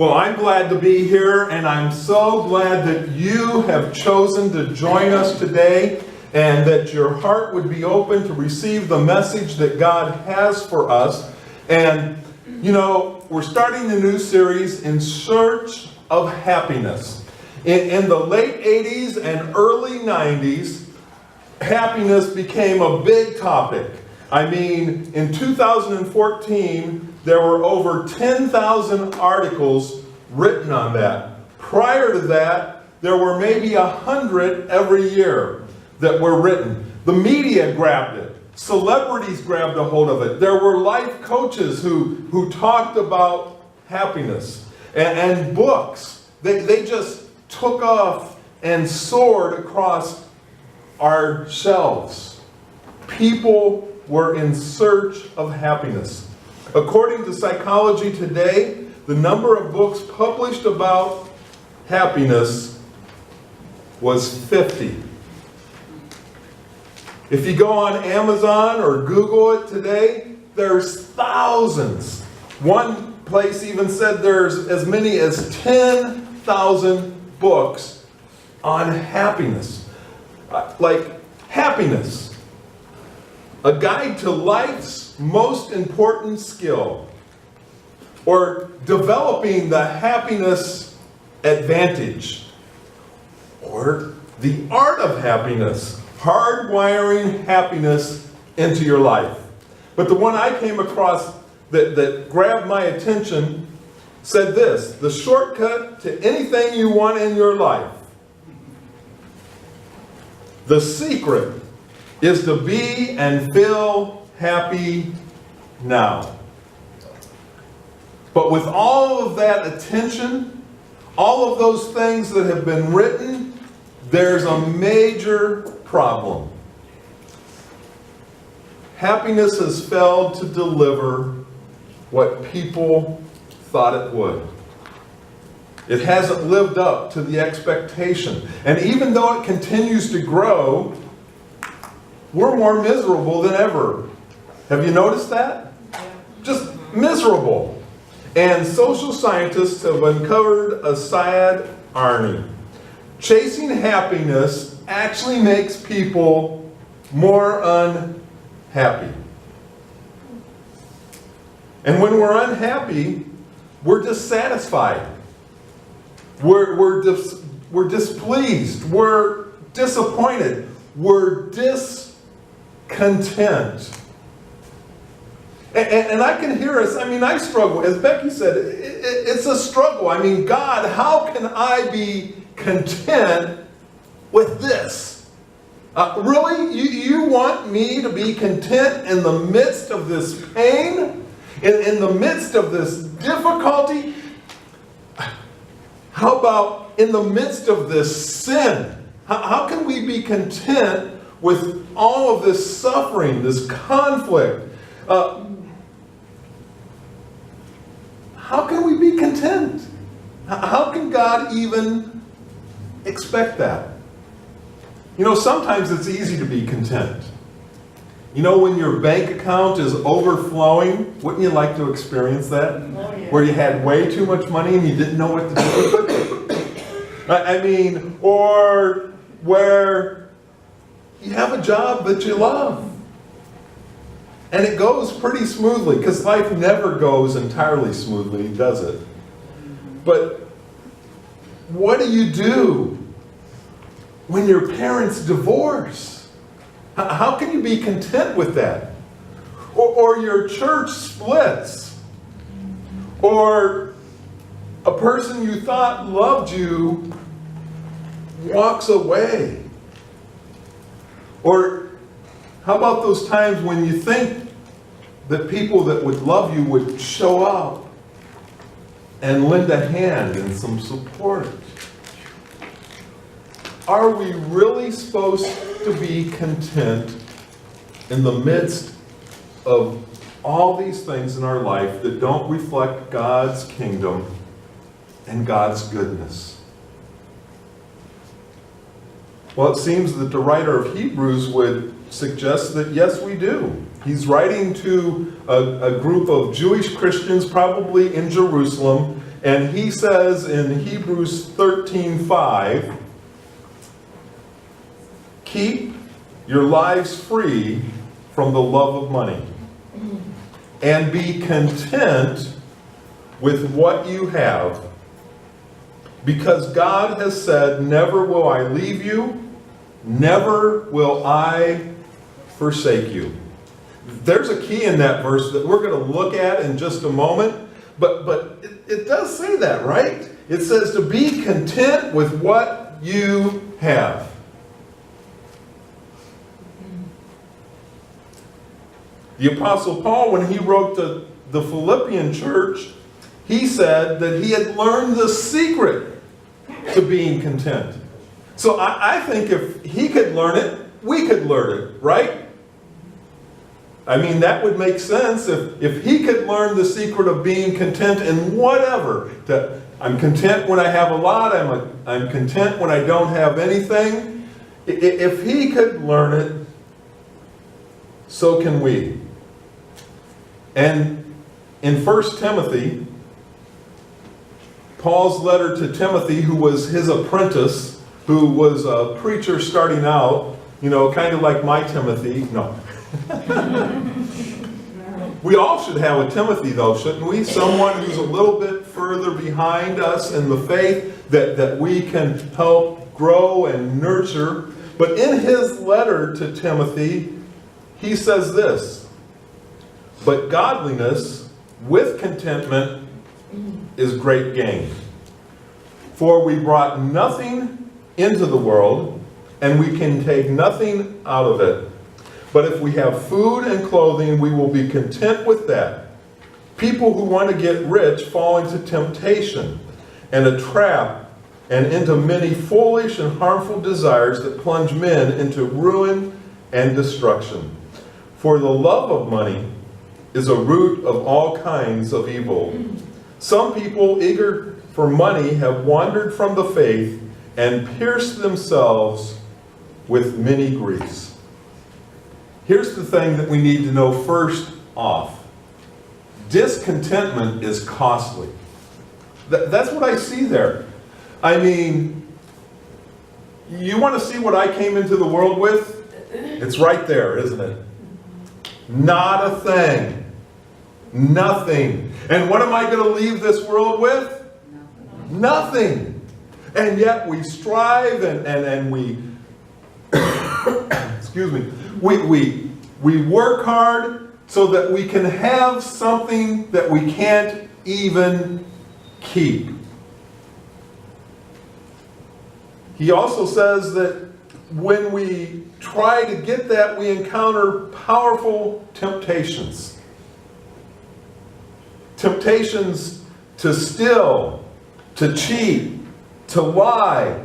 Well, I'm glad to be here, and I'm so glad that you have chosen to join us today, and that your heart would be open to receive the message that God has for us. And, you know, we're starting a new series, In Search of Happiness. In the late 80s and early 90s, happiness became a big topic. I mean, in 2014, there were over 10,000 articles written on that. Prior to that, there were maybe 100 every year that were written. The media grabbed it. Celebrities grabbed a hold of it. There were life coaches who talked about happiness. And books, they just took off and soared across our shelves. People were in search of happiness. According to Psychology Today, the number of books published about happiness was 50. If you go on Amazon or Google it today, there's thousands. One place even said there's as many as 10,000 books on happiness. Like happiness, a guide to life's most important skill, or developing the happiness advantage, or the art of happiness, hardwiring happiness into your life. But the one I came across that grabbed my attention said this: the shortcut to anything you want in your life. The secret is to be and feel happy now. But with all of that attention, all of those things that have been written, there's a major problem. Happiness has failed to deliver what people thought it would. It hasn't lived up to the expectation. And even though it continues to grow, we're more miserable than ever. Have you noticed that? Just miserable. And social scientists have uncovered a sad irony. Chasing happiness actually makes people more unhappy. And when we're unhappy, we're dissatisfied. We're displeased. We're disappointed. We're discontent. And I can hear us, I struggle. As Becky said, it's a struggle. God, how can I be content with this? Really? You want me to be content in the midst of this pain? In the midst of this difficulty? How about in the midst of this sin? How can we be content with all of this suffering, this conflict? How can we be content? How can God even expect that? Sometimes it's easy to be content. When your bank account is overflowing, wouldn't you like to experience that? Oh, yeah. Where you had way too much money and you didn't know what to do with it? Or where you have a job that you love. And it goes pretty smoothly, because life never goes entirely smoothly, does it? But what do you do when your parents divorce? How can you be content with that? Or your church splits? Or a person you thought loved you walks away? Or how about those times when you think that people that would love you would show up and lend a hand and some support? Are we really supposed to be content in the midst of all these things in our life that don't reflect God's kingdom and God's goodness? Well, it seems that the writer of Hebrews would suggest that yes, we do. He's writing to a group of Jewish Christians, probably in Jerusalem, And he says in Hebrews 13:5, keep your lives free from the love of money, and be content with what you have, because God has said, never will I leave you, never will I forsake you. There's a key in that verse that we're going to look at in just a moment, but it does say that, right? It says to be content with what you have. The Apostle Paul, when he wrote to the Philippian church, he said that he had learned the secret to being content. So I think if he could learn it, we could learn it, right? I mean, that would make sense if he could learn the secret of being content in whatever. I'm content when I have a lot. I'm content when I don't have anything. If he could learn it, so can we. And in 1 Timothy, Paul's letter to Timothy, who was his apprentice, who was a preacher starting out, kind of like my Timothy. No. We all should have a Timothy, though, shouldn't we? Someone who's a little bit further behind us in the faith that we can help grow and nurture. But in his letter to Timothy, he says this, but godliness with contentment is great gain. For we brought nothing into the world, and we can take nothing out of it. But if we have food and clothing, we will be content with that. People who want to get rich fall into temptation and a trap and into many foolish and harmful desires that plunge men into ruin and destruction. For the love of money is a root of all kinds of evil. Some people eager for money have wandered from the faith and pierced themselves with many griefs. Here's the thing that we need to know first off. Discontentment is costly. That's what I see there. I mean, you want to see what I came into the world with? It's right there, isn't it? Not a thing. Nothing. And what am I going to leave this world with? Nothing. And yet we strive and we excuse me, we work hard so that we can have something that we can't even keep. He also says that when we try to get that, we encounter powerful temptations. Temptations to steal, to cheat, to lie,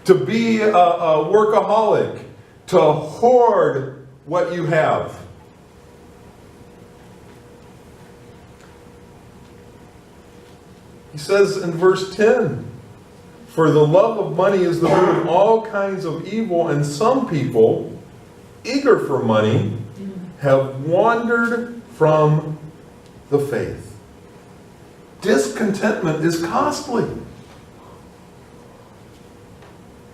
to be a workaholic, to hoard what you have. He says in verse 10, for the love of money is the root of all kinds of evil, and some people, eager for money, have wandered from the faith. Discontentment is costly.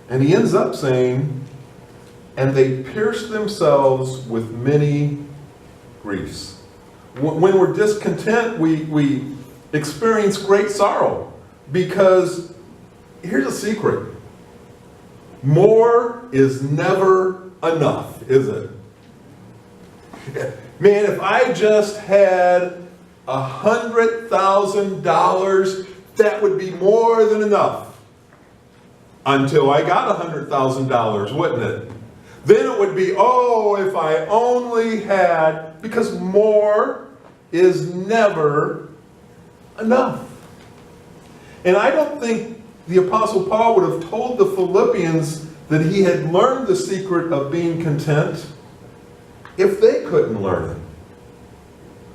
And he ends up saying, and they pierced themselves with many griefs. When we're discontent, we experience great sorrow, because here's a secret. More is never enough, is it? Man, if I just had $100,000, that would be more than enough. Until I got $100,000, wouldn't it? Then it would be, oh, if I only had, because more is never enough. And I don't think the Apostle Paul would have told the Philippians that he had learned the secret of being content if they couldn't learn it.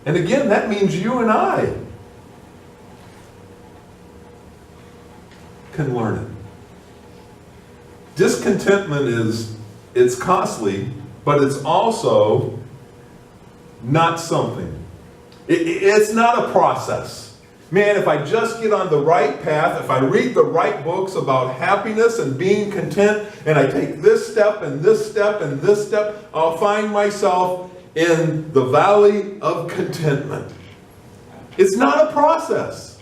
And again, that means you and I can learn it. Discontentment it's costly, but it's also not something. It's not a process. Man, if I just get on the right path, if I read the right books about happiness and being content, and I take this step and this step and this step, I'll find myself in the valley of contentment. It's not a process.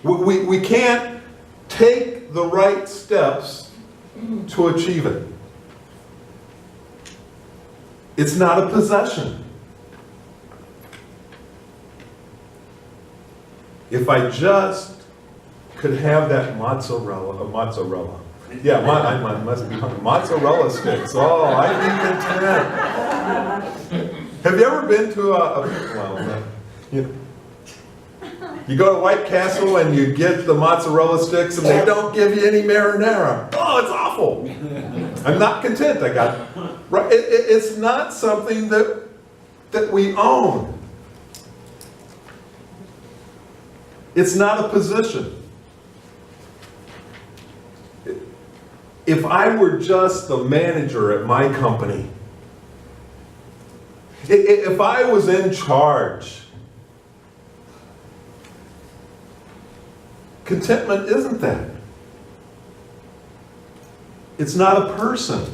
We can't take the right steps to achieve it. It's not a possession. If I just could have that mozzarella. Yeah, I must be hungry. Mozzarella sticks. Oh, I'd be content. Have you ever been to you go to White Castle and you get the mozzarella sticks and they don't give you any marinara. Oh, it's awful. I'm not content. Right. It's not something that we own. It's not a position. If I were just the manager at my company, if I was in charge, contentment isn't that. It's not a person.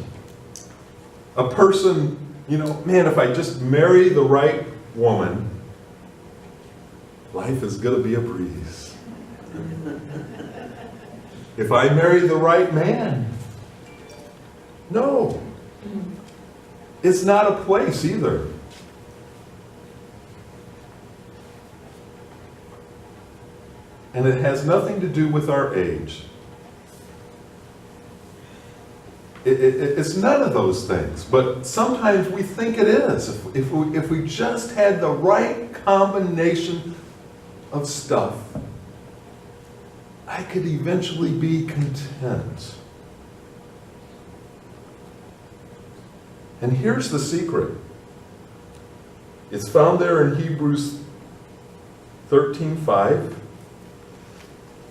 A person, man, if I just marry the right woman, life is going to be a breeze. If I marry the right man, no. It's not a place either. And it has nothing to do with our age. It's none of those things, but sometimes we think it is. If we just had the right combination of stuff, I could eventually be content. And here's the secret. It's found there in Hebrews 13:5,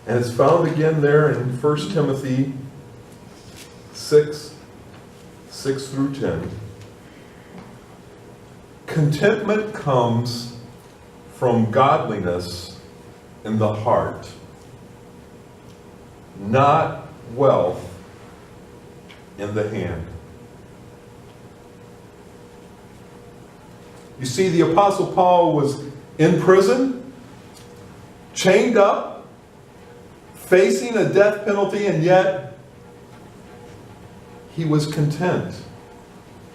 and it's found again there in 1 Timothy 6:6-10. Contentment comes from godliness in the heart, not wealth in the hand. You see, the Apostle Paul was in prison, chained up, facing a death penalty, and yet he was content.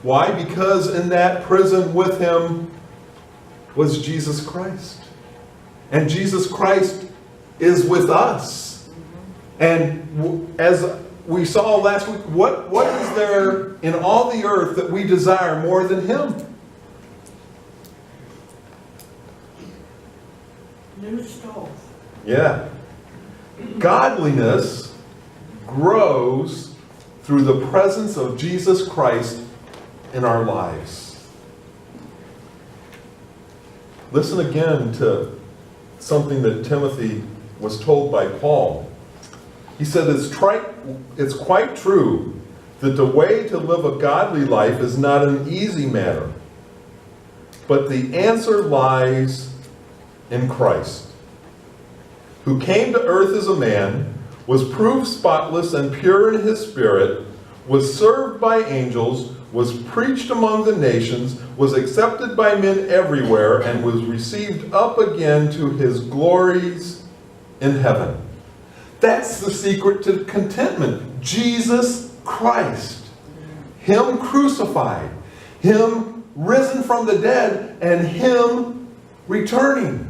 Why? Because in that prison with him was Jesus Christ. And Jesus Christ is with us. And as we saw last week, what is there in all the earth that we desire more than him? New stove. Yeah. Godliness grows through the presence of Jesus Christ in our lives. Listen again to something that Timothy was told by Paul. He said, it's quite true that the way to live a godly life is not an easy matter, but the answer lies in Christ, who came to earth as a man, was proved spotless and pure in his spirit, was served by angels, was preached among the nations, was accepted by men everywhere, and was received up again to his glories in heaven. That's the secret to contentment. Jesus Christ. Him crucified. Him risen from the dead, and him returning.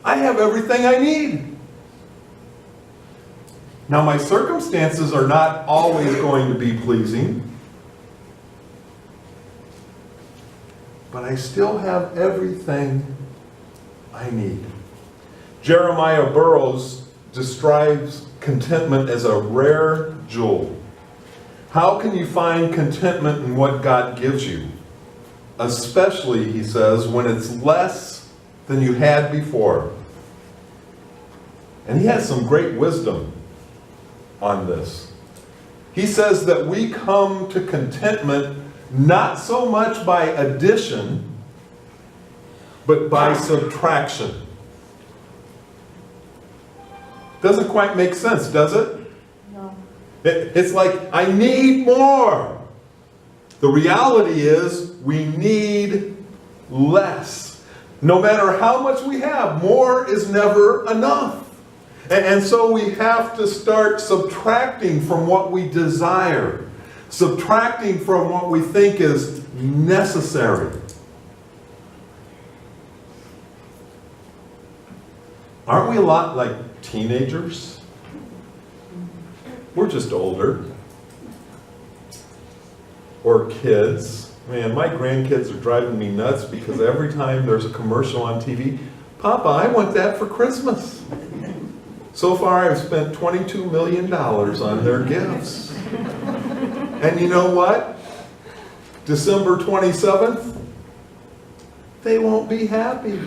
I have everything I need. Now, my circumstances are not always going to be pleasing, but I still have everything I need. Jeremiah Burroughs describes contentment as a rare jewel. How can you find contentment in what God gives you? Especially, he says, when it's less than you had before. And he has some great wisdom on this. He says that we come to contentment not so much by addition, but by subtraction. Doesn't quite make sense, does it? No. It's like, I need more. The reality is, we need less. No matter how much we have, more is never enough. And so we have to start subtracting from what we desire, subtracting from what we think is necessary. Aren't we a lot like teenagers? We're just older. Or kids. Man, my grandkids are driving me nuts because every time there's a commercial on TV, Papa, I want that for Christmas. So far, I've spent $22 million on their gifts. And you know what? December 27th, they won't be happy.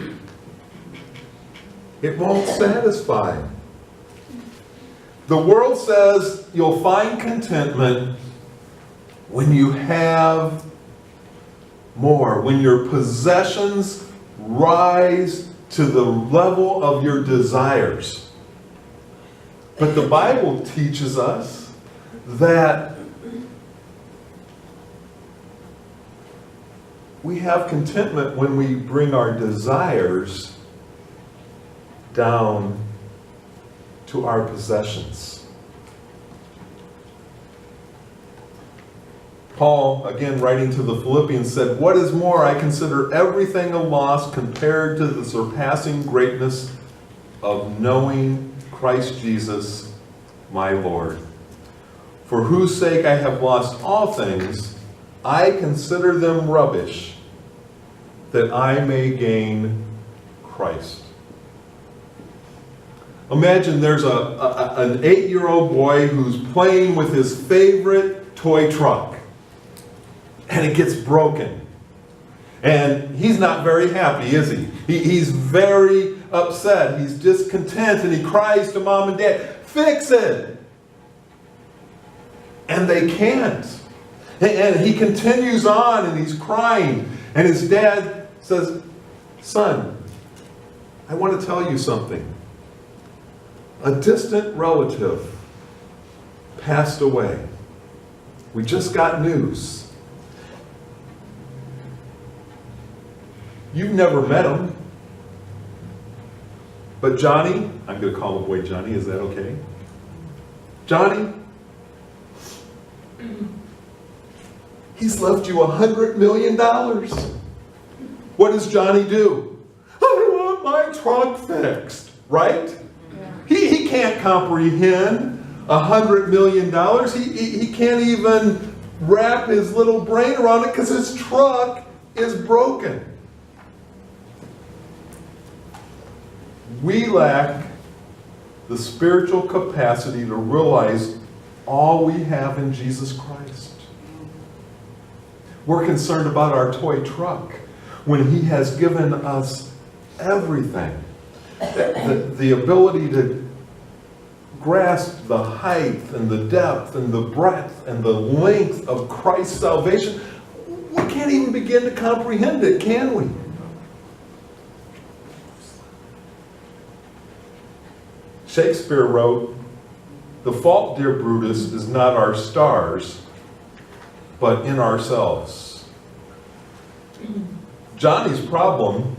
It won't satisfy. The world says you'll find contentment when you have more, when your possessions rise to the level of your desires. But the Bible teaches us that we have contentment when we bring our desires down to our possessions. Paul, again writing to the Philippians, said, "What is more, I consider everything a loss compared to the surpassing greatness of knowing Christ Jesus, my Lord. For whose sake I have lost all things, I consider them rubbish, that I may gain Christ." Imagine there's an 8-year-old boy who's playing with his favorite toy truck, and it gets broken. And he's not very happy, is he? He's very upset. He's discontent, and he cries to Mom and Dad, "Fix it!" And they can't. And he continues on, and he's crying. And his dad says, "Son, I want to tell you something. A distant relative passed away. We just got news. You've never met him. But Johnny," I'm going to call the boy Johnny, is that okay? "Johnny, he's left you $100 million. What does Johnny do? I want my truck fixed," right? He can't comprehend $100 million. He can't even wrap his little brain around it because his truck is broken. We lack the spiritual capacity to realize all we have in Jesus Christ. We're concerned about our toy truck when He has given us everything. The ability to grasp the height and the depth and the breadth and the length of Christ's salvation. We can't even begin to comprehend it, can we? Shakespeare wrote, "The fault, dear Brutus, is not our stars, but in ourselves." Johnny's problem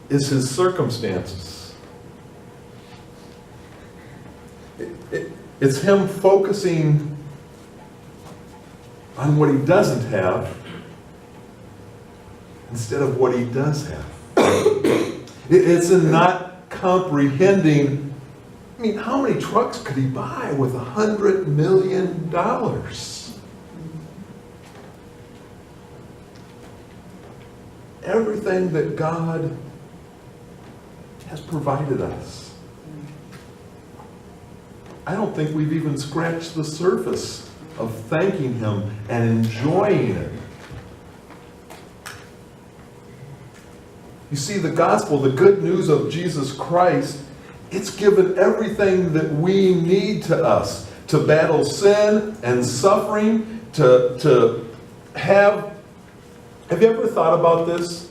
is his circumstances. It's him focusing on what he doesn't have instead of what he does have. It's in not comprehending. I mean, how many trucks could he buy with $100 million? Everything that God has provided us. I don't think we've even scratched the surface of thanking Him and enjoying it. You see, the gospel, the good news of Jesus Christ, it's given everything that we need to us to battle sin and suffering, to have you ever thought about this?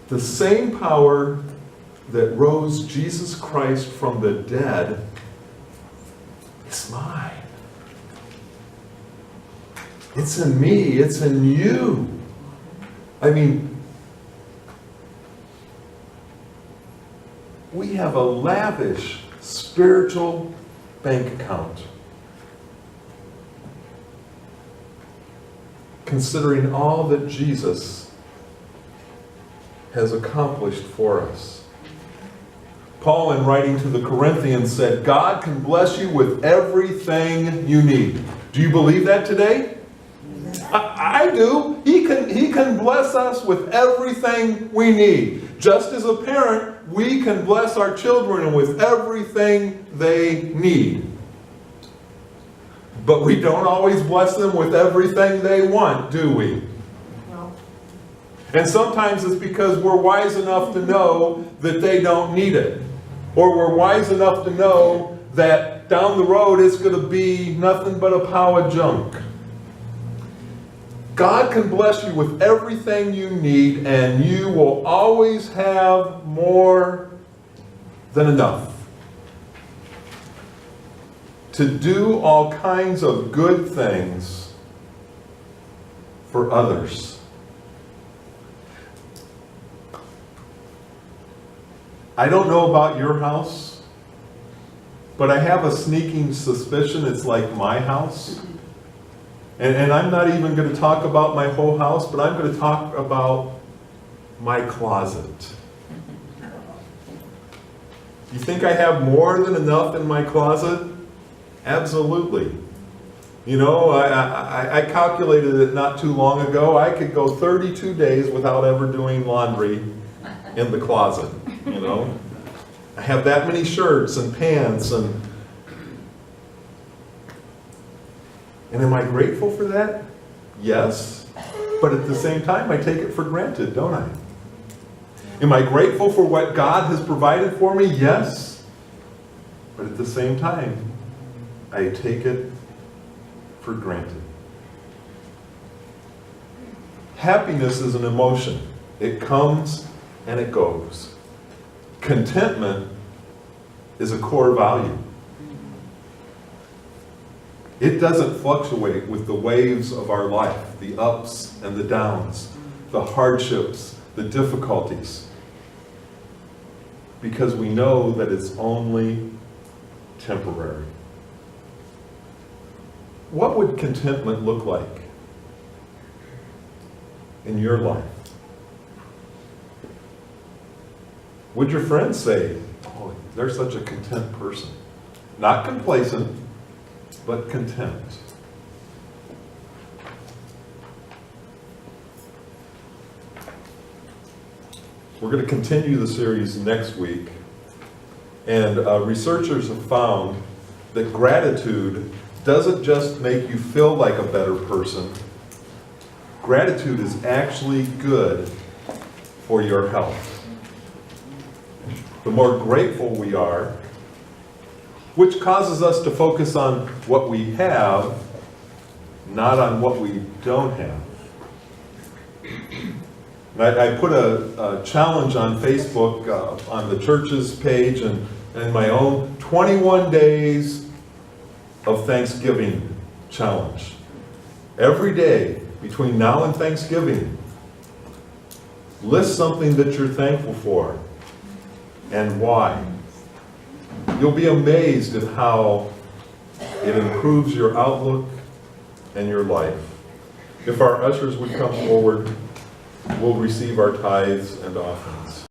The same power that rose Jesus Christ from the dead is mine. It's in me. It's in you. I mean, we have a lavish spiritual bank account. Considering all that Jesus has accomplished for us. Paul, in writing to the Corinthians, said, God can bless you with everything you need. Do you believe that today? I do. He can bless us with everything we need. Just as a parent, we can bless our children with everything they need. But we don't always bless them with everything they want, do we? No. And sometimes it's because we're wise enough to know that they don't need it. Or we're wise enough to know that down the road it's going to be nothing but a pile of junk. God can bless you with everything you need, and you will always have more than enough to do all kinds of good things for others. I don't know about your house, but I have a sneaking suspicion it's like my house. And I'm not even going to talk about my whole house, but I'm going to talk about my closet. You think I have more than enough in my closet? Absolutely. You know, I calculated it not too long ago. I could go 32 days without ever doing laundry in the closet, you know. I have that many shirts and pants and am I grateful for that? Yes. But at the same time, I take it for granted, don't I? Am I grateful for what God has provided for me? Yes. But at the same time, I take it for granted. Happiness is an emotion. It comes and it goes. Contentment is a core value. It doesn't fluctuate with the waves of our life, the ups and the downs, the hardships, the difficulties, because we know that it's only temporary. What would contentment look like in your life? Would your friends say, oh, they're such a content person? Not complacent, but content. We're going to continue the series next week, and researchers have found that gratitude doesn't just make you feel like a better person. Gratitude is actually good for your health. The more grateful we are, which causes us to focus on what we have, not on what we don't have. I put a challenge on Facebook, on the church's page and my own, 21 days of Thanksgiving challenge. Every day between now and Thanksgiving, list something that you're thankful for and why. You'll be amazed at how it improves your outlook and your life. If our ushers would come forward, we'll receive our tithes and offerings.